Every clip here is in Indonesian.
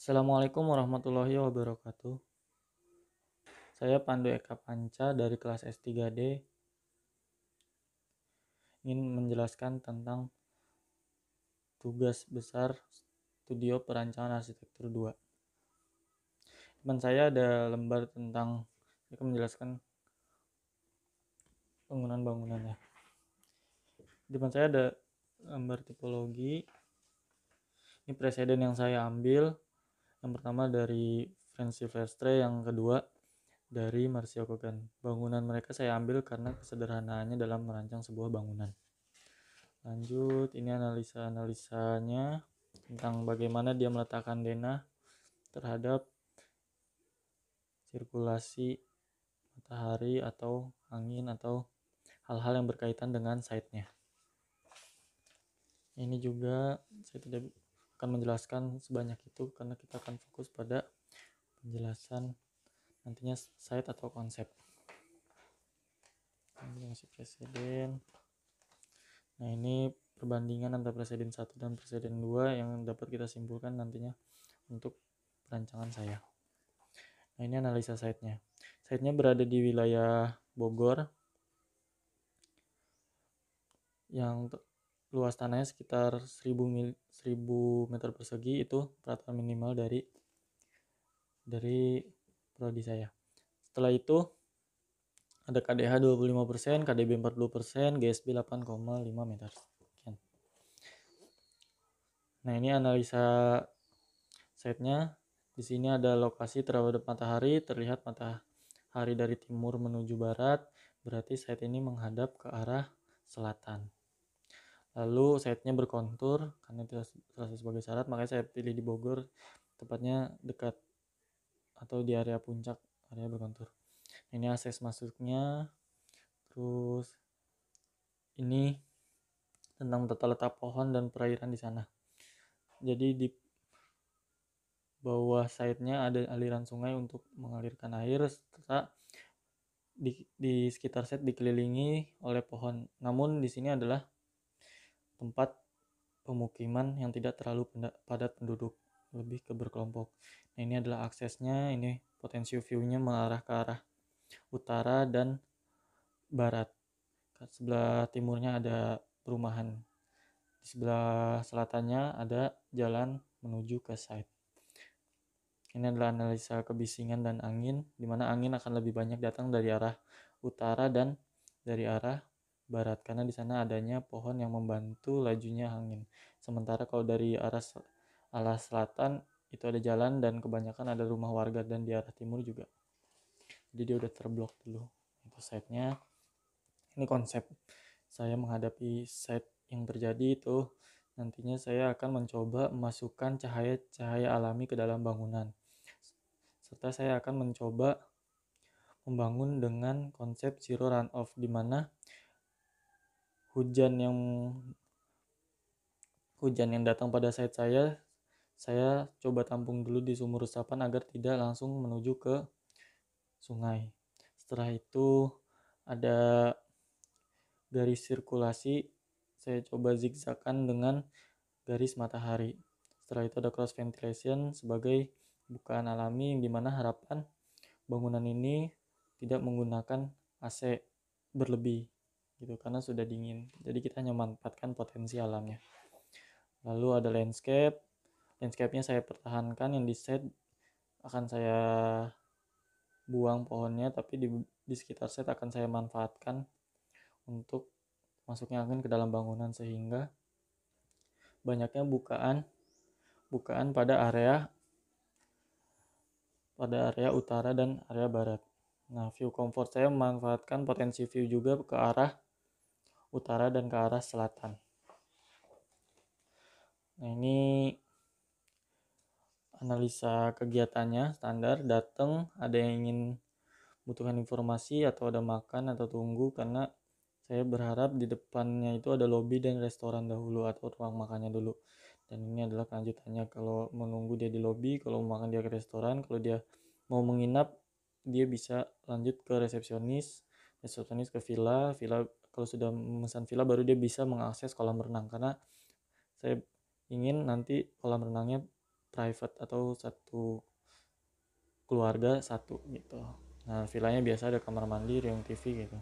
Assalamualaikum warahmatullahi wabarakatuh. Saya Pandu Eka Panca dari kelas S3D ingin menjelaskan tentang tugas besar Studio Perancangan Arsitektur 2. Di depan saya ada lembar tentang saya akan menjelaskan bangunan-bangunannya. Di depan saya ada lembar tipologi. Ini preseden yang saya ambil. Yang pertama dari Franz Silvestre, yang kedua dari Marcio Kogan. Bangunan mereka saya ambil karena kesederhanaannya dalam merancang sebuah bangunan. Lanjut, ini analisa-analisanya tentang bagaimana dia meletakkan denah terhadap sirkulasi matahari atau angin atau hal-hal yang berkaitan dengan site-nya. Ini juga saya tidak akan menjelaskan sebanyak itu karena kita akan fokus pada penjelasan nantinya site atau konsep. Ini masih preseden. Nah, ini perbandingan antara preseden 1 dan preseden 2 yang dapat kita simpulkan nantinya untuk perancangan saya. Nah, ini analisa site-nya. Site-nya berada di wilayah Bogor yang luas tanahnya sekitar 1000 meter persegi. Itu peraturan minimal dari prodi saya. Setelah itu ada KDH 25%, KDB 40%, GSB 8,5 meter. Sekian. Nah, ini analisa site-nya. Di sini ada lokasi terhadap matahari, terlihat matahari dari timur menuju barat, berarti site ini menghadap ke arah selatan. Lalu site-nya berkontur, karena itu salah sebagai syarat, makanya saya pilih di Bogor, tepatnya dekat atau di area puncak, area berkontur. Ini akses masuknya, terus ini tentang tata letak pohon dan perairan di sana. Jadi di bawah site-nya ada aliran sungai untuk mengalirkan air, serta di sekitar site dikelilingi oleh pohon. Namun di sini adalah tempat pemukiman yang tidak terlalu padat penduduk, lebih ke berkelompok. Nah, ini adalah aksesnya. Ini potensi view-nya mengarah ke arah utara dan barat. Sebelah timurnya ada perumahan. Di sebelah selatannya ada jalan menuju ke site. Ini adalah analisa kebisingan dan angin, di mana angin akan lebih banyak datang dari arah utara dan dari arah barat, karena di sana adanya pohon yang membantu lajunya angin. Sementara kalau dari arah selatan itu ada jalan dan kebanyakan ada rumah warga, dan di arah timur juga. Jadi dia udah terblok dulu. Itu site-nya. Ini konsep saya menghadapi site yang terjadi itu. Nantinya saya akan mencoba memasukkan cahaya-cahaya alami ke dalam bangunan. Serta saya akan mencoba membangun dengan konsep zero runoff, di mana hujan yang datang pada site saya coba tampung dulu di sumur resapan agar tidak langsung menuju ke sungai. Setelah itu ada garis sirkulasi, saya coba zigzagkan dengan garis matahari. Setelah itu ada cross ventilation sebagai bukaan alami, yang dimana harapan bangunan ini tidak menggunakan AC berlebih gitu, karena sudah dingin. Jadi kita hanya memanfaatkan potensi alamnya. Lalu ada landscape-nya saya pertahankan, yang di set akan saya buang pohonnya, tapi di sekitar set akan saya manfaatkan untuk masuknya angin ke dalam bangunan, sehingga banyaknya bukaan pada area utara dan area barat. Nah, view comfort saya memanfaatkan potensi view juga ke arah utara dan ke arah selatan. Nah, ini analisa kegiatannya standar. Datang, ada yang ingin butuhkan informasi atau ada makan atau tunggu, karena saya berharap di depannya itu ada lobby dan restoran dahulu atau ruang makannya dulu. Dan ini adalah kelanjutannya. Kalau menunggu dia di lobby, kalau mau makan dia ke restoran, kalau dia mau menginap dia bisa lanjut ke resepsionis ke villa. Kalau sudah memesan villa baru dia bisa mengakses kolam renang, karena saya ingin nanti kolam renangnya private atau satu keluarga satu gitu. Nah, villanya biasa ada kamar mandi, ruang TV gitu.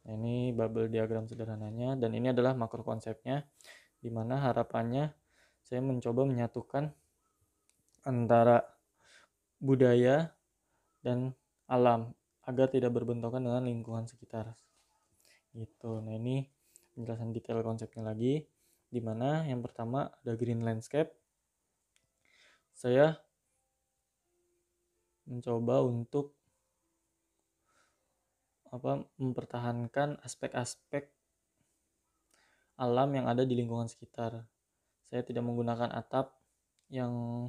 Nah, ini bubble diagram sederhananya, dan ini adalah makro konsepnya, dimana harapannya saya mencoba menyatukan antara budaya dan alam agar tidak berbentrokan dengan lingkungan sekitar gitu. Nah, ini penjelasan detail konsepnya lagi, dimana yang pertama ada green landscape. Saya mencoba untuk mempertahankan aspek-aspek alam yang ada di lingkungan sekitar. Saya tidak menggunakan atap yang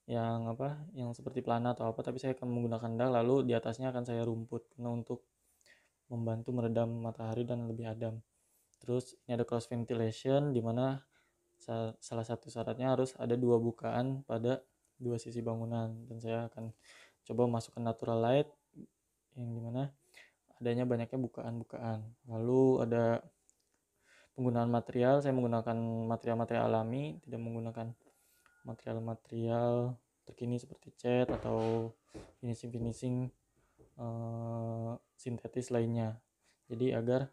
yang seperti pelana atau apa, tapi saya akan menggunakan dak, lalu di atasnya akan saya rumput karena untuk membantu meredam matahari dan lebih adem. Terus ini ada cross ventilation, di mana salah satu syaratnya harus ada 2 bukaan pada 2 sisi bangunan, dan saya akan coba masukkan natural light yang dimana adanya banyaknya bukaan-bukaan. Lalu ada penggunaan material, saya menggunakan material-material alami, tidak menggunakan material-material terkini seperti cat atau finishing sintetis lainnya. Jadi agar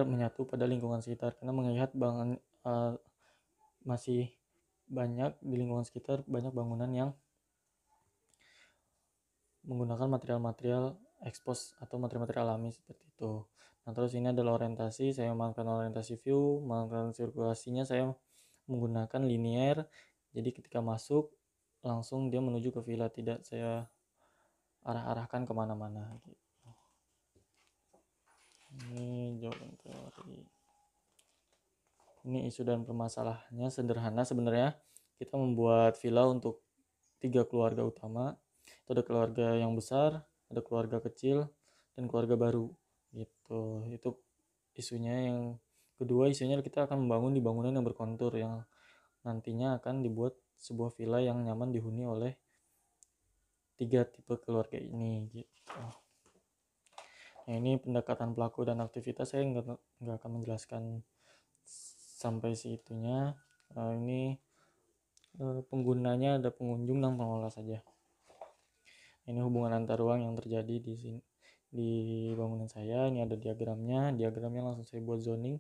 menyatu pada lingkungan sekitar, karena melihat masih banyak di lingkungan sekitar banyak bangunan yang menggunakan material-material expose atau material-material alami seperti itu. Nah, terus ini adalah orientasi, saya melakukan orientasi view, melakukan sirkulasinya saya menggunakan linear, jadi ketika masuk langsung dia menuju ke villa, tidak saya arah-arahkan kemana-mana gitu. Ini jawaban teori. Ini isu dan permasalahannya sederhana sebenarnya. Kita membuat villa untuk 3 keluarga utama. Itu ada keluarga yang besar, ada keluarga kecil, dan keluarga baru gitu. Itu isunya. Yang kedua, isunya kita akan membangun di bangunan yang berkontur, yang nantinya akan dibuat sebuah villa yang nyaman dihuni oleh 3 tipe keluarga ini gitu. Nah, ini pendekatan pelaku dan aktivitas, saya nggak akan menjelaskan sampai segitunya. Ini penggunanya ada pengunjung dan pengelola saja. Ini hubungan antar ruang yang terjadi di sini di bangunan saya. Ini ada diagramnya langsung saya buat zoning.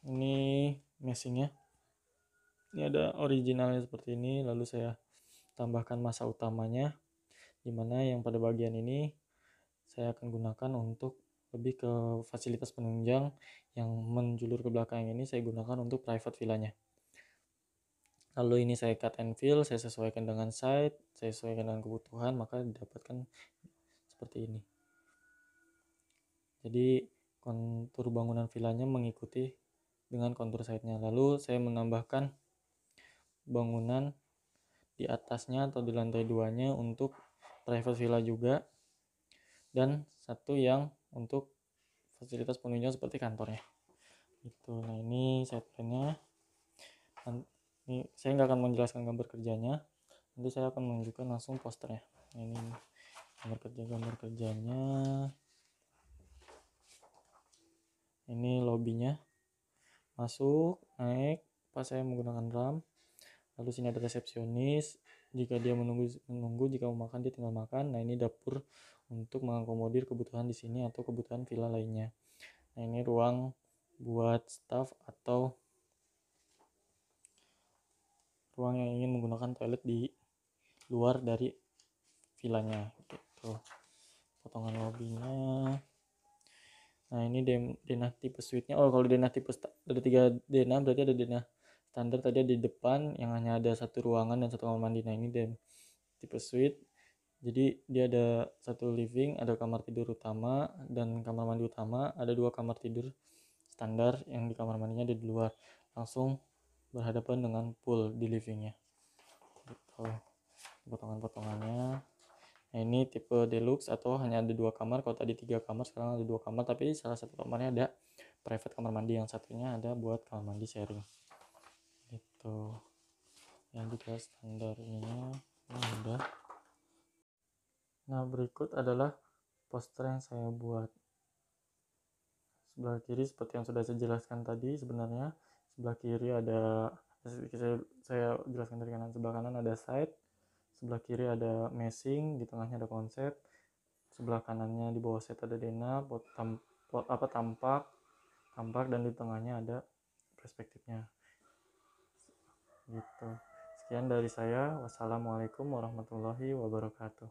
Ini meshingnya, ini ada originalnya seperti ini, lalu saya tambahkan masa utamanya, dimana yang pada bagian ini saya akan gunakan untuk lebih ke fasilitas penunjang, yang menjulur ke belakang ini saya gunakan untuk private villanya. Lalu ini saya cut and fill, saya sesuaikan dengan site, saya sesuaikan dengan kebutuhan, maka didapatkan seperti ini. Jadi kontur bangunan villanya mengikuti dengan kontur site-nya. Lalu saya menambahkan bangunan di atasnya atau di lantai 2-nya untuk private villa juga, dan satu yang untuk fasilitas penunjang seperti kantornya gitu. Nah, ini site plan-nya. Ini saya nggak akan menjelaskan gambar kerjanya, nanti saya akan menunjukkan langsung posternya. Nah, ini gambar kerjanya. Ini lobbynya, masuk, naik, pas saya menggunakan RAM. Lalu sini ada resepsionis, jika dia menunggu jika mau makan dia tinggal makan. Nah, ini dapur untuk mengakomodir kebutuhan di sini atau kebutuhan villa lainnya. Nah, ini ruang buat staff atau ruang yang ingin menggunakan toilet di luar dari villanya gitu. Potongan lobbynya. Nah, ini denah tipe suite-nya. Kalau denah tipe ada 3 denah, berarti ada denah standar tadi di depan yang hanya ada 1 ruangan dan 1 kamar mandi. Nah, ini tipe suite. Jadi dia ada 1 living, ada kamar tidur utama dan kamar mandi utama, ada 2 kamar tidur standar yang di kamar mandinya ada di luar, langsung berhadapan dengan pool di livingnya gitu. Potongan-potongannya. Nah, ini tipe deluxe atau hanya ada 2 kamar. Kalau tadi 3 kamar, sekarang ada 2 kamar, tapi salah satu kamarnya ada private kamar mandi, yang satunya ada buat kamar mandi sharing gitu. Yang juga standarnya ini udah. Nah, berikut adalah poster yang saya buat Sebelah kiri seperti yang sudah saya jelaskan tadi, sebenarnya sebelah kiri ada, saya jelaskan dari kanan, sebelah kanan ada side, sebelah kiri ada meshing, di tengahnya ada konsep, sebelah kanannya di bawah set ada denah, tampak, dan di tengahnya ada perspektifnya gitu. Sekian dari saya. Wassalamualaikum warahmatullahi wabarakatuh.